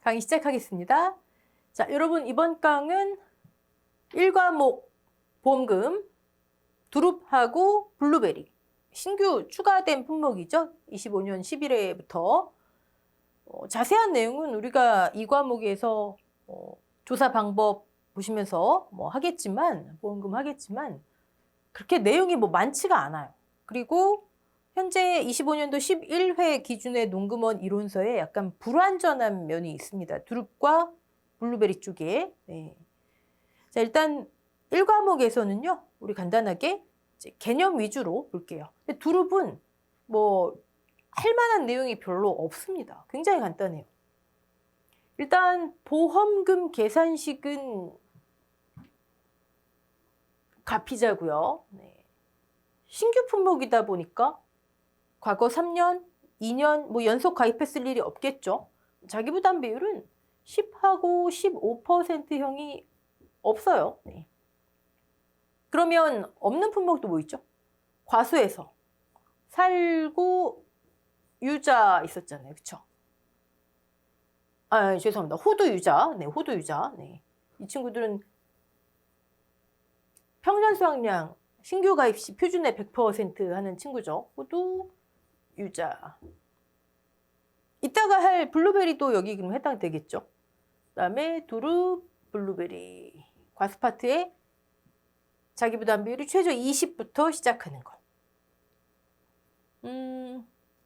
강의 시작하겠습니다. 자, 여러분 이번 강은 1과목 보험금, 두릅하고 블루베리 신규 추가된 품목이죠. 25년 11회부터 자세한 내용은 우리가 2과목에서 조사 방법 보시면서 하겠지만 보험금 하겠지만 그렇게 내용이 많지가 않아요. 그리고 현재 25년도 11회 기준의 농금원 이론서에 약간 불완전한 면이 있습니다. 두릅과 블루베리 쪽에. 네. 자, 일단 1과목에서는요, 우리 간단하게 이제 개념 위주로 볼게요. 근데 두릅은 할 만한 내용이 별로 없습니다. 굉장히 간단해요. 일단 보험금 계산식은 가피자고요. 네. 신규 품목이다 보니까 과거 3년, 2년 연속 가입했을 일이 없겠죠. 자기부담 비율은 10하고 15%형이 없어요. 네. 그러면 없는 품목도 뭐 있죠? 과수에서 살구 유자 있었잖아요. 그쵸? 아, 죄송합니다. 호두 유자. 네, 호두 유자. 네. 이 친구들은 평년 수확량 신규 가입 시 표준의 100% 하는 친구죠. 호두 유자. 이따가 할 블루베리도 여기 그럼 해당되겠죠. 그다음에 두릅, 블루베리. 과수 파트에 자기부담 비율이 최저 20부터 시작하는 거.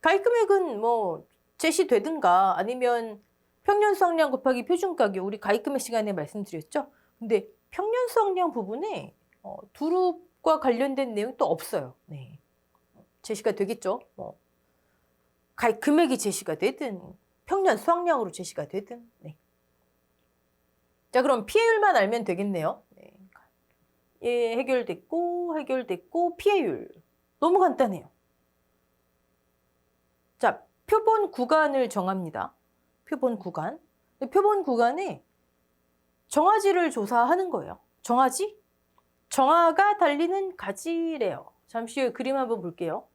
가입 금액은 제시되든가 아니면 평년 수확량 곱하기 표준 가격 우리 가입 금액 시간에 말씀드렸죠. 근데 평년 수확량 부분에 두릅과 관련된 내용이 또 없어요. 네. 제시가 되겠죠. 가입 금액이 제시가 되든 평년 수확량으로 제시가 되든. 네. 자, 그럼 피해율만 알면 되겠네요. 네. 예, 해결됐고 피해율 너무 간단해요. 자, 표본 구간을 정합니다. 표본 구간. 표본 구간에 정화지를 조사하는 거예요. 정화지? 정화가 달리는 가지래요. 잠시 후에 그림 한번 볼게요.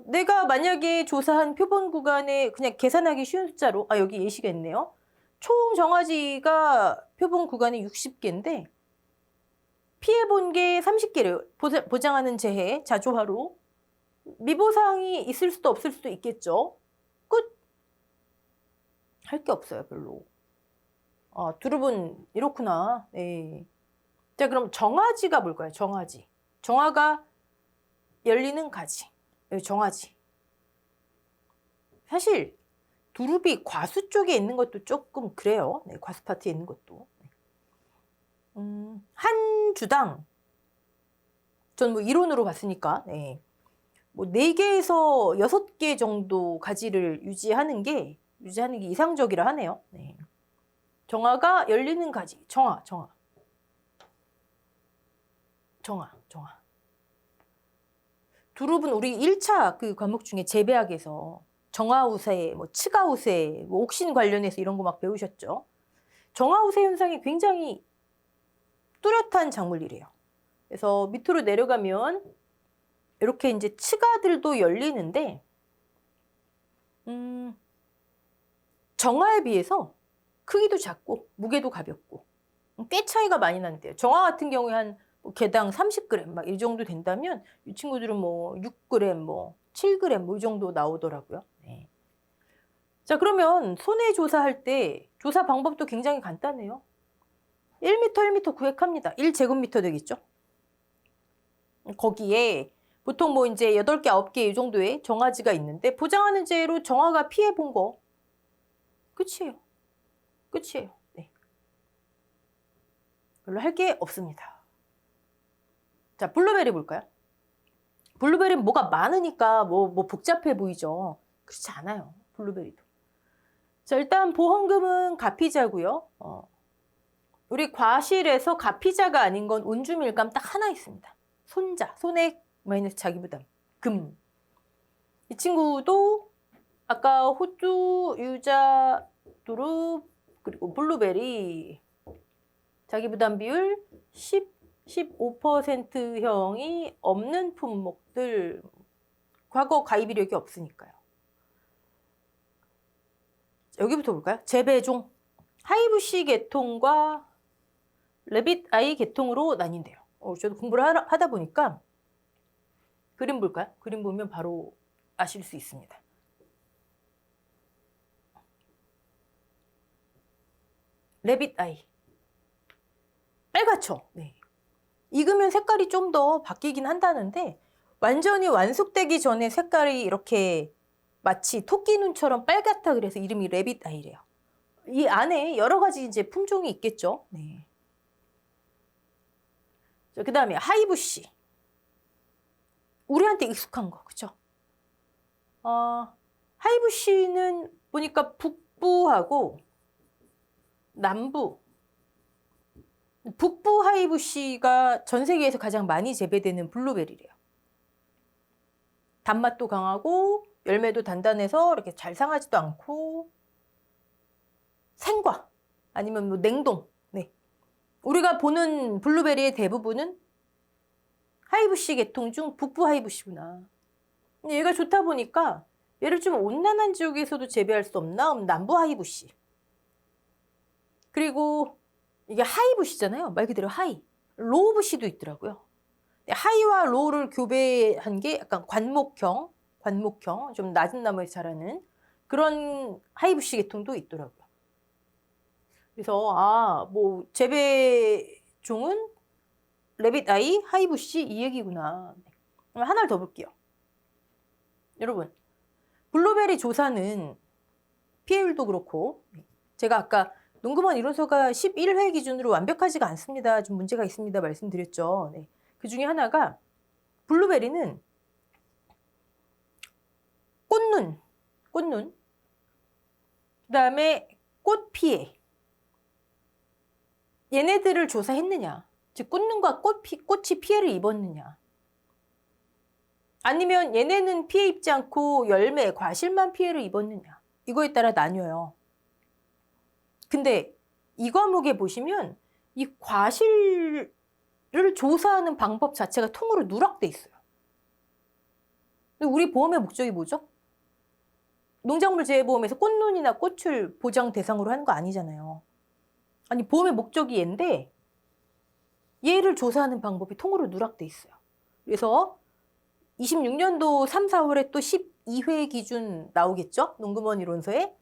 내가 만약에 조사한 표본 구간에 그냥 계산하기 쉬운 숫자로, 여기 예시가 있네요. 총 정화지가 표본 구간이 60개인데 피해본 게 30개를 보장하는 재해, 자조화로 미보상이 있을 수도 없을 수도 있겠죠. 끝. 할 게 없어요, 별로. 두릅은 이렇구나. 네. 자, 그럼 정화지가 뭘까요? 정화지. 정화가 열리는 가지. 여기 정화지. 사실 두릅이 과수 쪽에 있는 것도 조금 그래요. 네, 과수 파트에 있는 것도. 한 주당 전 이론으로 봤으니까 네. 4개에서 6개 정도 가지를 유지하는 게 이상적이라 하네요. 네. 정화가 열리는 가지. 정화. 두릅은 우리 1차 그 과목 중에 재배학에서 정화우세, 츠가우세, 옥신 관련해서 이런 거 막 배우셨죠. 정화우세 현상이 굉장히 뚜렷한 작물이래요. 그래서 밑으로 내려가면 이렇게 이제 츠가들도 열리는데 정화에 비해서 크기도 작고 무게도 가볍고 꽤 차이가 많이 난대요. 정화 같은 경우에 한 개당 30g 막 이 정도 된다면 이 친구들은 6g, 7g 이 정도 나오더라고요. 네. 자, 그러면 손해 조사할 때 조사 방법도 굉장히 간단해요. 1m 구획합니다. 1제곱미터 되겠죠? 거기에 보통 이제 8개, 9개 이 정도의 정화지가 있는데 보장하는 재로 정화가 피해 본 거 끝이에요. 네. 별로 할 게 없습니다. 자, 블루베리 볼까요? 블루베리는 뭐가 많으니까 복잡해 보이죠. 그렇지 않아요. 블루베리도. 자, 일단 보험금은 가피자고요. 우리 과실에서 가피자가 아닌 건 운주밀감 딱 하나 있습니다. 손자, 손액 마이너스 자기부담, 금. 이 친구도 아까 호두, 유자, 두릅, 그리고 블루베리 자기부담 비율 15%형이 없는 품목들, 과거 가입 이력이 없으니까요. 여기부터 볼까요? 재배종. 하이브시 계통과 레빗 아이 계통으로 나뉜대요. 저도 공부를 하다 보니까 그림 볼까요? 그림 보면 바로 아실 수 있습니다. 레빗 아이. 빨갛죠? 네. 익으면 색깔이 좀 더 바뀌긴 한다는데 완전히 완숙되기 전에 색깔이 이렇게 마치 토끼 눈처럼 빨갛다 그래서 이름이 레빗 아이래요. 이 안에 여러 가지 이제 품종이 있겠죠. 네. 그 다음에 하이브시. 우리한테 익숙한 거, 그쵸? 하이브시는 보니까 북부하고 남부, 북부 하이브시가 전 세계에서 가장 많이 재배되는 블루베리래요. 단맛도 강하고 열매도 단단해서 이렇게 잘 상하지도 않고 생과 아니면 뭐 냉동. 네. 우리가 보는 블루베리의 대부분은 하이브시 계통 중 북부 하이브시구나. 얘가 좋다 보니까 얘를 좀 온난한 지역에서도 재배할 수 없나? 남부 하이브시. 그리고 이게 하이브시잖아요. 말 그대로 하이. 로우브시도 있더라고요. 하이와 로우를 교배한 게 약간 관목형, 좀 낮은 나무에서 자라는 그런 하이브시 계통도 있더라고요. 그래서 뭐 재배종은 레빗 아이, 하이브시 이 얘기구나. 그럼 하나를 더 볼게요. 여러분, 블루베리 조사는 피해율도 그렇고 제가 아까 농금원 이론서가 11회 기준으로 완벽하지가 않습니다. 좀 문제가 있습니다. 말씀드렸죠. 네. 그 중에 하나가 블루베리는 꽃눈, 그 다음에 꽃 피해. 얘네들을 조사했느냐. 즉 꽃눈과 꽃이 피해를 입었느냐. 아니면 얘네는 피해 입지 않고 열매, 과실만 피해를 입었느냐. 이거에 따라 나뉘어요. 근데 이 과목에 보시면 이 과실을 조사하는 방법 자체가 통으로 누락돼 있어요. 우리 보험의 목적이 뭐죠? 농작물 재해보험에서 꽃눈이나 꽃을 보장 대상으로 하는 거 아니잖아요. 아니 보험의 목적이 얘인데 얘를 조사하는 방법이 통으로 누락돼 있어요. 그래서 26년도 3, 4월에 또 12회 기준 나오겠죠? 농금원 이론서에.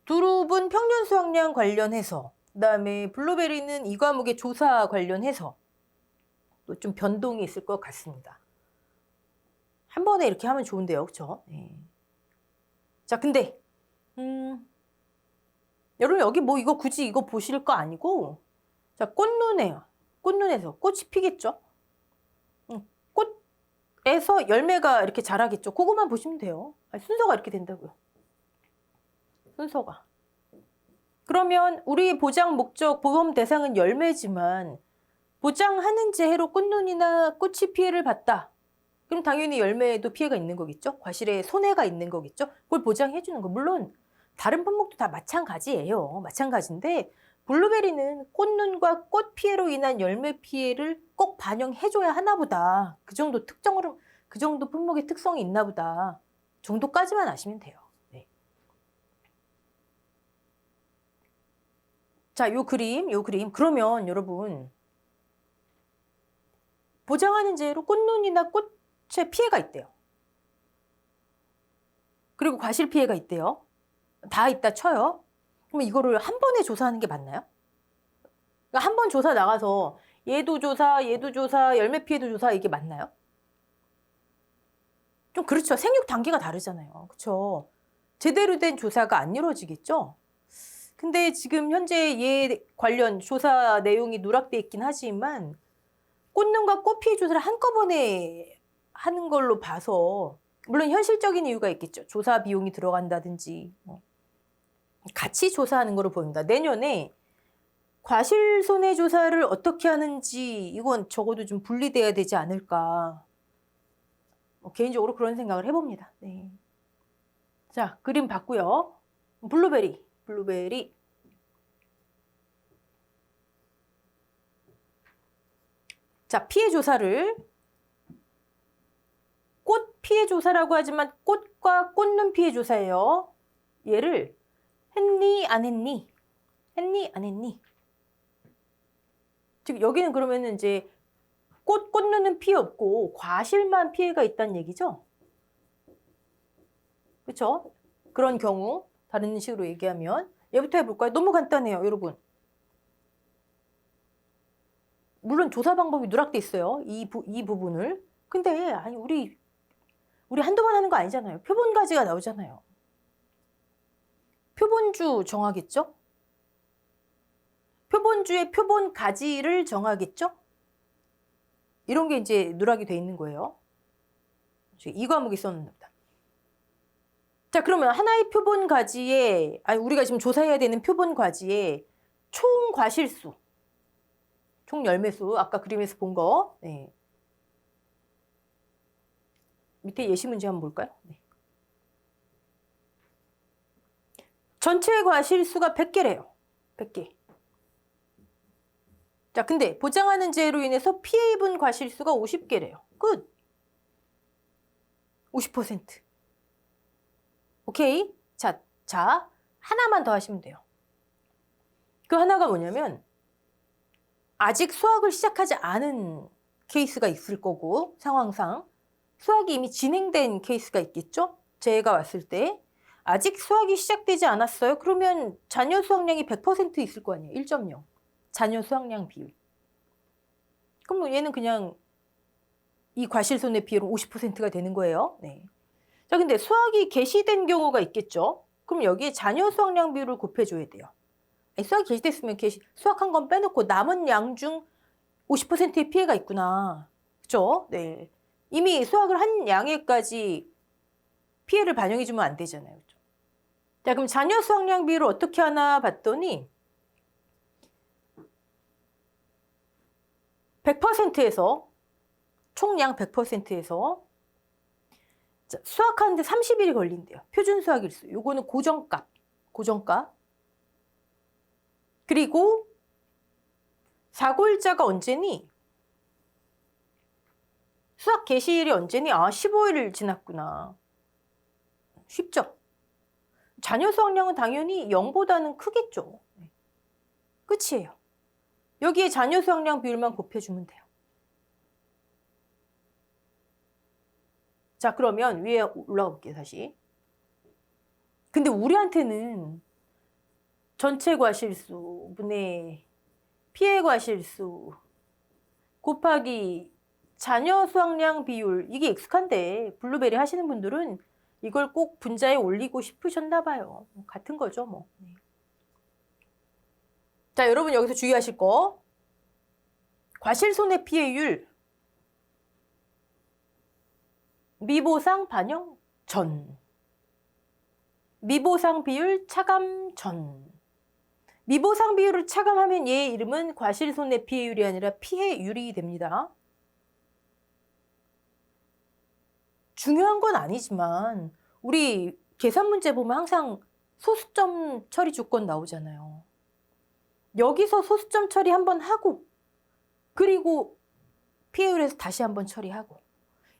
두릅은 평년 수확량 관련해서, 그다음에 블루베리는 이 과목의 조사 관련해서 또 좀 변동이 있을 것 같습니다. 한 번에 이렇게 하면 좋은데요, 그렇죠? 네. 자, 근데 여러분 여기 뭐 이거 굳이 이거 보실 거 아니고, 자 꽃눈에요. 꽃눈에서 꽃이 피겠죠? 꽃에서 열매가 이렇게 자라겠죠? 그거만 보시면 돼요. 순서가 이렇게 된다고요. 순서가. 그러면 우리 보장 목적, 보험 대상은 열매지만 보장하는 재해로 꽃눈이나 꽃이 피해를 봤다. 그럼 당연히 열매에도 피해가 있는 거겠죠? 과실에 손해가 있는 거겠죠? 그걸 보장해 주는 거. 물론 다른 품목도 다 마찬가지예요. 마찬가지인데 블루베리는 꽃눈과 꽃 피해로 인한 열매 피해를 꼭 반영해 줘야 하나 보다. 그 정도 특정으로, 그 정도 품목의 특성이 있나 보다. 정도까지만 아시면 돼요. 네. 자, 요 그림. 그러면 여러분 보장하는 재해로 꽃눈이나 꽃에 피해가 있대요. 그리고 과실 피해가 있대요. 다 있다 쳐요. 그럼 이거를 한 번에 조사하는 게 맞나요? 그러니까 한 번 조사 나가서 얘도 조사, 열매 피해도 조사 이게 맞나요? 좀 그렇죠. 생육 단계가 다르잖아요. 그렇죠. 제대로 된 조사가 안 이루어지겠죠? 근데 지금 현재 얘 관련 조사 내용이 누락돼 있긴 하지만 꽃눈과 꽃 피해 조사를 한꺼번에 하는 걸로 봐서 물론 현실적인 이유가 있겠죠. 조사 비용이 들어간다든지 같이 조사하는 거로 보입니다. 내년에 과실 손해 조사를 어떻게 하는지 이건 적어도 좀 분리돼야 되지 않을까. 개인적으로 그런 생각을 해봅니다. 네. 자, 그림 봤고요. 블루베리. 자, 피해 조사를 꽃 피해 조사라고 하지만 꽃과 꽃눈 피해 조사예요. 얘를 했니 안 했니? 했니 안 했니? 즉 여기는 그러면은 이제 꽃눈은 피해 없고 과실만 피해가 있다는 얘기죠. 그렇죠? 그런 경우 다른 식으로 얘기하면 얘부터 해볼까요? 너무 간단해요, 여러분. 물론 조사 방법이 누락돼 있어요. 이 부분을. 근데 아니 우리 한두 번 하는 거 아니잖아요. 표본가지가 나오잖아요. 표본주 정하겠죠? 표본주의 표본가지를 정하겠죠? 이런 게 이제 누락이 돼 있는 거예요. 이 과목에 썼는다. 자, 그러면 하나의 표본가지에, 아니 우리가 지금 조사해야 되는 표본가지의 총 과실수, 총 열매수, 아까 그림에서 본 거. 네. 밑에 예시 문제 한번 볼까요? 네. 전체 과실수가 100개래요. 100개. 자, 근데 보장하는 재해로 인해서 피해 입은 과실수가 50개래요. 끝. 50%. 오케이? 자, 하나만 더 하시면 돼요. 그 하나가 뭐냐면 아직 수확을 시작하지 않은 케이스가 있을 거고 상황상 수확이 이미 진행된 케이스가 있겠죠? 재해가 왔을 때 아직 수확이 시작되지 않았어요. 그러면 잔여 수확량이 100% 있을 거 아니에요. 1.0. 잔여 수확량 비율. 그럼 얘는 그냥 이 과실손해 비율은 50%가 되는 거예요. 네. 자, 근데 수확이 개시된 경우가 있겠죠? 그럼 여기에 잔여 수확량 비율을 곱해줘야 돼요. 아니, 수확이 개시됐으면 수확한 건 빼놓고 남은 양 중 50%의 피해가 있구나. 그죠? 네. 이미 수확을 한 양에까지 피해를 반영해주면 안 되잖아요. 그죠? 자, 그럼 잔여 수확량 비율을 어떻게 하나 봤더니 100%에서 총량 100%에서 수확하는데 30일이 걸린대요. 표준 수확일수. 요거는 고정값. 그리고 사고일자가 언제니? 수확 개시일이 언제니? 15일 지났구나. 쉽죠? 잔여 수확량은 당연히 0보다는 크겠죠. 끝이에요. 여기에 잔여 수확량 비율만 곱해주면 돼요. 자, 그러면 위에 올라가 볼게요, 다시. 근데 우리한테는 전체 과실수 분의 피해 과실수 곱하기 잔여 수확량 비율, 이게 익숙한데 블루베리 하시는 분들은 이걸 꼭 분자에 올리고 싶으셨나 봐요. 같은 거죠, 뭐. 자, 여러분 여기서 주의하실 거. 과실손해 피해율 미보상 반영 전. 미보상 비율 차감 전. 미보상 비율을 차감하면 얘 이름은 과실손해 피해율이 아니라 피해율이 됩니다. 중요한 건 아니지만 우리 계산 문제 보면 항상 소수점 처리 조건 나오잖아요. 여기서 소수점 처리 한번 하고 그리고 피해율에서 다시 한번 처리하고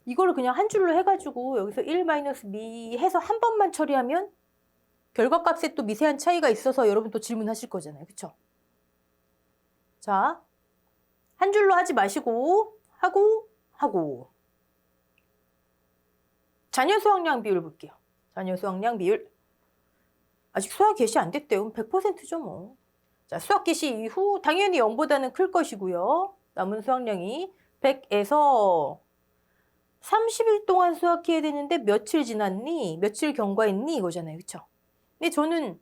이걸 그냥 한 줄로 해가지고 여기서 1-미 해서 한 번만 처리하면 결과값에 또 미세한 차이가 있어서 여러분 또 질문하실 거잖아요. 그쵸? 자, 한 줄로 하지 마시고 하고 잔여 수확량 비율 볼게요. 잔여 수확량 비율. 아직 수확 개시 안 됐대요. 100%죠 뭐. 자, 수확 개시 이후 당연히 0보다는 클 것이고요. 남은 수확량이 100에서 30일 동안 수확해야 되는데 며칠 지났니? 며칠 경과했니? 이거잖아요. 그쵸? 근데 저는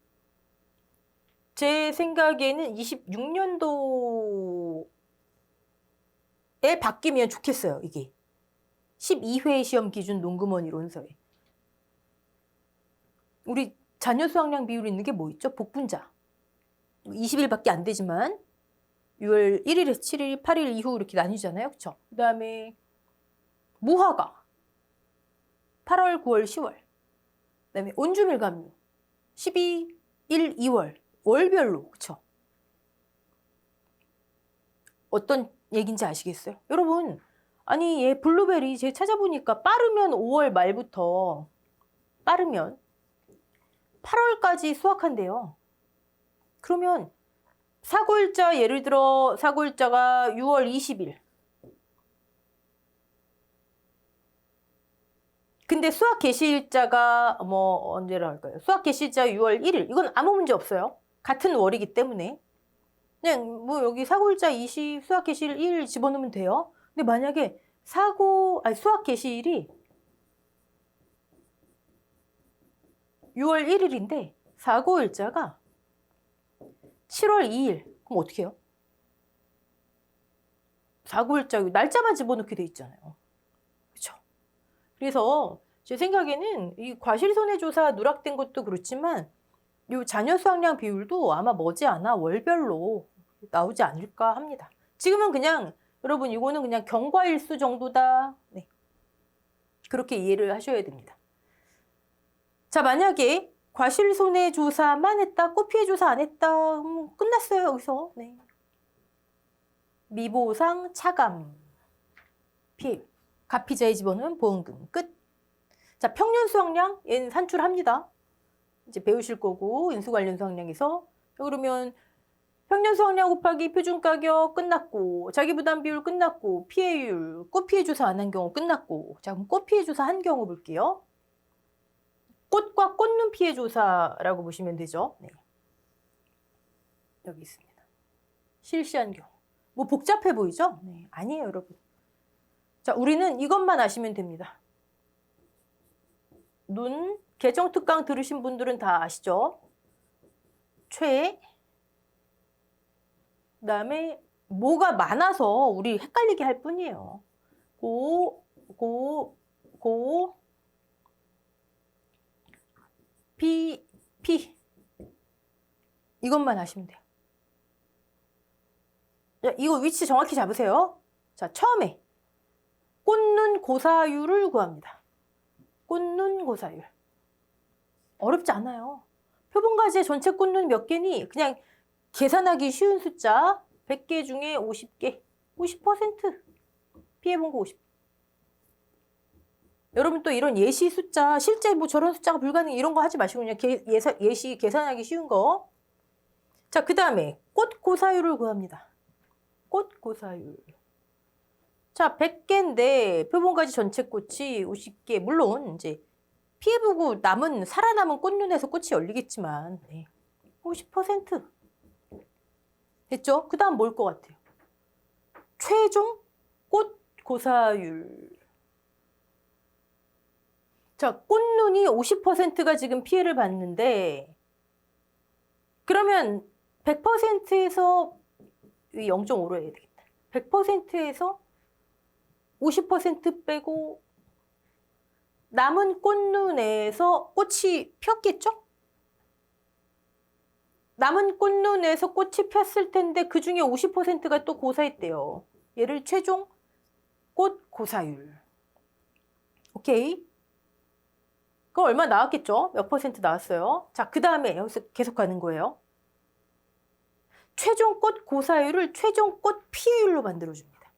제 생각에는 26년도에 바뀌면 좋겠어요. 이게. 12회 시험 기준 논금원 이론서에. 우리 잔여 수확량 비율이 있는 게 뭐 있죠? 복분자. 20일밖에 안 되지만 6월 1일에서 7일, 8일 이후 이렇게 나뉘잖아요. 그쵸? 그 다음에 무화과 8월, 9월, 10월. 그 다음에 온주밀감류 12, 1, 2월. 월별로. 그쵸? 어떤 얘기인지 아시겠어요? 여러분, 아니 얘 블루베리 제가 찾아보니까 빠르면 5월 말부터 빠르면 8월까지 수확한대요. 그러면 사고일자 예를 들어 사고일자가 6월 20일. 근데 수확 개시일자가 뭐 언제라 할까요? 수확 개시일자 6월 1일. 이건 아무 문제 없어요. 같은 월이기 때문에. 그냥 뭐 여기 사고일자 20, 수확 개시일 1일 집어넣으면 돼요. 근데 만약에 수확 개시일이 6월 1일인데 사고일자가 7월 2일. 그럼 어떻게 해요? 사고일자 날짜만 집어넣게 돼 있잖아요. 그렇죠? 그래서 제 생각에는 이 과실손해조사 누락된 것도 그렇지만 이 자녀 수확량 비율도 아마 머지않아 월별로 나오지 않을까 합니다. 지금은 그냥 여러분 이거는 그냥 경과일수 정도다. 네. 그렇게 이해를 하셔야 됩니다. 자, 만약에 과실손해조사만 했다, 꽃피해조사 안 했다, 끝났어요 여기서. 네. 미보상 차감 피해 가피자에 집어넣으면 보험금 끝. 자, 평년 수확량 얘는 산출합니다. 이제 배우실 거고 인수 관련 수확량에서 그러면 평년 수확량 곱하기 표준가격 끝났고 자기 부담 비율 끝났고 피해율 꽃 피해 조사 안 한 경우 끝났고. 자, 그럼 꽃 피해 조사 한 경우 볼게요. 꽃과 꽃눈 피해 조사라고 보시면 되죠. 네. 여기 있습니다. 실시한 경우. 뭐 복잡해 보이죠? 네, 아니에요, 여러분. 자, 우리는 이것만 아시면 됩니다. 눈, 개정특강 들으신 분들은 다 아시죠? 그다음에 뭐가 많아서 우리 헷갈리게 할 뿐이에요. 피. 이것만 아시면 돼요. 자, 이거 위치 정확히 잡으세요. 자, 처음에 꽃눈 고사율을 구합니다. 꽃눈 고사율. 어렵지 않아요. 표본과제 전체 꽃눈 몇 개니? 그냥 계산하기 쉬운 숫자 100개 중에 50개. 50%. 피해본 거 50. 여러분 또 이런 예시 숫자, 실제 뭐 저런 숫자가 불가능 이런 거 하지 마시고 그냥 예시 계산하기 쉬운 거. 자, 그 다음에 꽃 고사율을 구합니다. 꽃 고사율. 자, 100개인데 표본과지 전체 꽃이 50개. 물론 이제 피해보고 살아남은 꽃눈에서 꽃이 열리겠지만 네. 50%. 됐죠? 그 다음 뭘 것 같아요? 최종 꽃 고사율. 자, 꽃눈이 50%가 지금 피해를 봤는데 그러면 100%에서 0.5로 해야 되겠다. 100%에서 50% 빼고 남은 꽃눈에서 꽃이 폈겠죠? 남은 꽃눈에서 꽃이 폈을 텐데 그 중에 50%가 또 고사했대요. 얘를 최종 꽃 고사율. 오케이. 그럼 얼마 나왔겠죠? 몇 퍼센트 나왔어요? 자, 그 다음에 여기서 계속 가는 거예요. 최종 꽃 고사율을 최종 꽃 피해율로 만들어줍니다.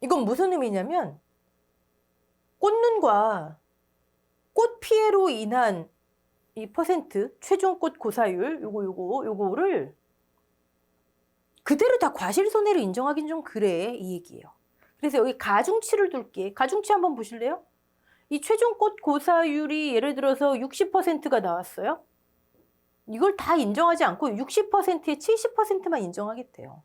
이건 무슨 의미냐면 꽃눈과 꽃 피해로 인한 이 퍼센트 최종 꽃 고사율 요거를 그대로 다 과실손해로 인정하긴 좀 그래 이 얘기예요. 그래서 여기 가중치를 둘게. 가중치 한번 보실래요? 이 최종 꽃 고사율이 예를 들어서 60%가 나왔어요. 이걸 다 인정하지 않고 60%에 70%만 인정하겠대요.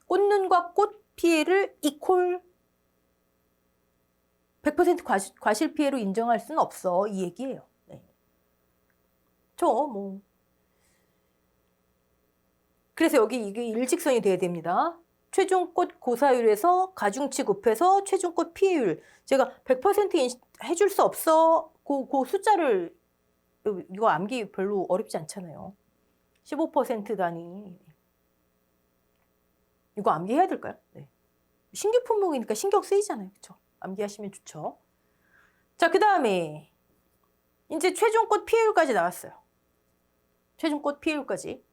꽃눈과 꽃 피해를 이퀄 100% 과실 피해로 인정할 수는 없어 이 얘기예요. 네. 그래서 여기 이게 일직선이 돼야 됩니다. 최종 꽃 고사율에서 가중치 곱해서 최종 꽃 피해율. 제가 100% 해줄 수 없어. 그 숫자를 이거 암기 별로 어렵지 않잖아요. 15% 단위. 이거 암기해야 될까요? 네. 신규 품목이니까 신경 쓰이잖아요. 그렇죠? 암기하시면 좋죠. 자, 그 다음에 이제 최종 꽃 피해율까지 나왔어요. 최종 꽃 피해율까지.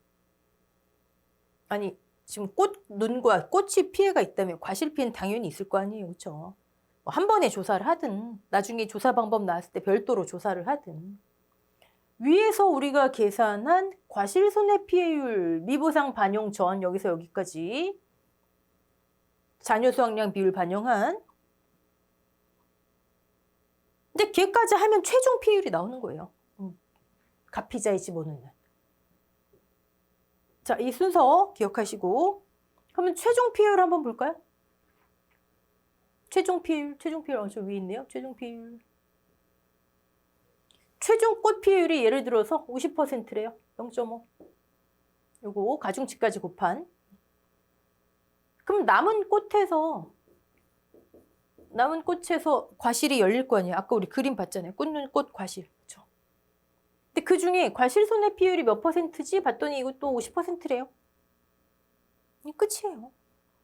아니 지금 꽃눈과 꽃이 피해가 있다면 과실 피해는 당연히 있을 거 아니에요. 그렇죠? 한 번에 조사를 하든 나중에 조사 방법 나왔을 때 별도로 조사를 하든 위에서 우리가 계산한 과실손해피해율 미보상 반영 전 여기서 여기까지 자녀 수확량 비율 반영한 근데 걔까지 하면 최종 피해율이 나오는 거예요. 가피자에 집어넣는. 자, 이 순서 기억하시고 그러면 최종 피해율 한번 볼까요? 최종 피해율 저 위에 있네요. 최종 피해율. 최종 꽃 피해율이 예를 들어서 50%래요. 0.5. 요거 가중치까지 곱한. 그럼 남은 꽃에서 과실이 열릴 거 아니에요. 아까 우리 그림 봤잖아요. 꽂는 꽃 과실. 그렇죠? 근데 그 중에 과실 손해 비율이 몇 %지? 봤더니 이것도 50%래요. 끝이에요.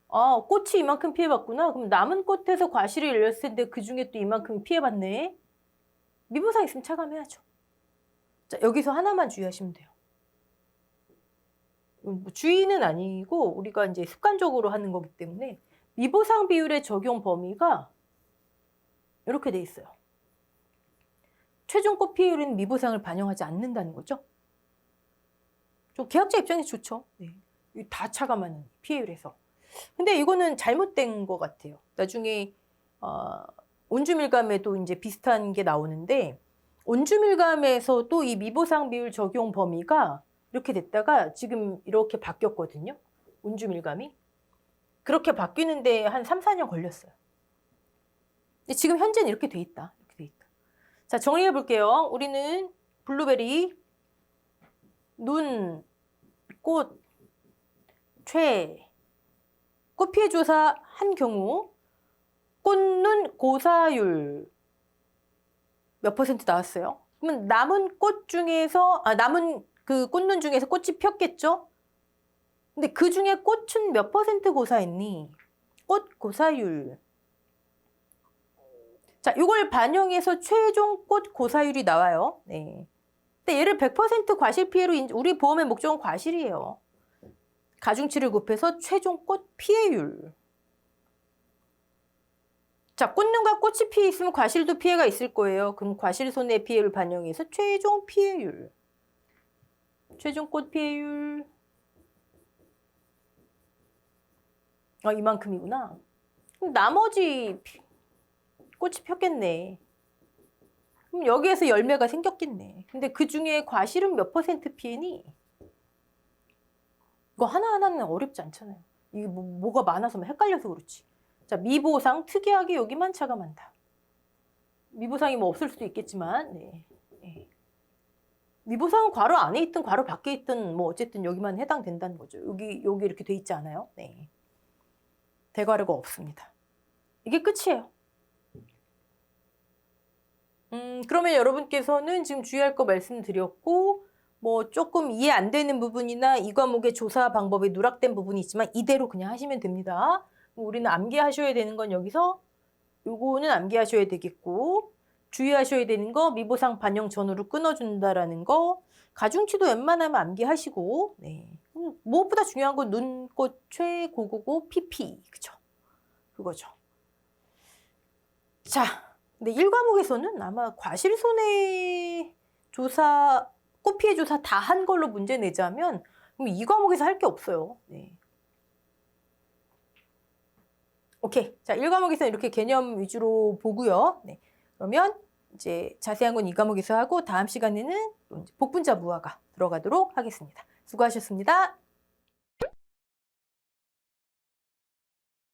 아, 꽃이 이만큼 피해봤구나. 그럼 남은 꽃에서 과실이 열렸을 텐데 그 중에 또 이만큼 피해봤네. 미보상 있으면 차감해야죠. 자, 여기서 하나만 주의하시면 돼요. 뭐 주의는 아니고 우리가 이제 습관적으로 하는 거기 때문에 미보상 비율의 적용 범위가 이렇게 돼 있어요. 최종 꽃 피해율은 미보상을 반영하지 않는다는 거죠. 좀 계약자 입장에서 좋죠. 네. 다 차감하는 피해율에서. 근데 이거는 잘못된 것 같아요. 나중에 온주밀감에도 이제 비슷한 게 나오는데 온주밀감에서도 이 미보상 비율 적용 범위가 이렇게 됐다가 지금 이렇게 바뀌었거든요. 온주밀감이. 그렇게 바뀌는데 한 3, 4년 걸렸어요. 근데 지금 현재는 이렇게 돼 있다. 이렇게 돼 있다. 자, 정리해 볼게요. 우리는 블루베리, 눈, 꽃, 꽃 피해 조사 한 경우 꽃눈 고사율 몇 % 나왔어요? 그러면 남은 꽃 중에서 남은 그 꽃눈 중에서 꽃이 폈겠죠? 근데 그 중에 꽃은 몇 % 고사했니? 꽃 고사율. 자, 이걸 반영해서 최종 꽃 고사율이 나와요. 네. 근데 얘를 100% 과실 피해로 우리 보험의 목적은 과실이에요. 가중치를 곱해서 최종 꽃 피해율. 자, 꽃눈과 꽃이 피해 있으면 과실도 피해가 있을 거예요. 그럼 과실 손해 피해를 반영해서 최종 피해율. 최종 꽃 피해율. 이만큼이구나. 그럼 나머지 꽃이 폈겠네. 그럼 여기에서 열매가 생겼겠네. 근데 그 중에 과실은 몇 % 피해니? 이거 하나하나는 어렵지 않잖아요. 이게 뭐가 많아서 헷갈려서 그렇지. 자, 미보상 특이하게 여기만 차감한다. 미보상이 뭐 없을 수도 있겠지만, 네. 네. 미보상은 괄호 안에 있든 괄호 밖에 있든 뭐 어쨌든 여기만 해당된다는 거죠. 여기 이렇게 돼 있지 않아요? 네. 대괄호가 없습니다. 이게 끝이에요. 그러면 여러분께서는 지금 주의할 거 말씀드렸고, 뭐 조금 이해 안 되는 부분이나 이 과목의 조사 방법이 누락된 부분이 있지만 이대로 그냥 하시면 됩니다. 우리는 암기하셔야 되는 건 여기서 요거는 암기하셔야 되겠고 주의하셔야 되는 거 미보상 반영 전후로 끊어준다라는 거 가중치도 웬만하면 암기하시고 네. 무엇보다 중요한 건 눈꽃 최고고고 PP 그죠? 그거죠. 자, 근데 1과목에서는 아마 과실손해 조사 꽃피해 조사 다 한 걸로 문제 내자면 그럼 2과목에서 할 게 없어요. 네. 오케이. 자, 1과목에서는 이렇게 개념 위주로 보고요. 네. 그러면 이제 자세한 건 2과목에서 하고 다음 시간에는 복분자 무화과 들어가도록 하겠습니다. 수고하셨습니다.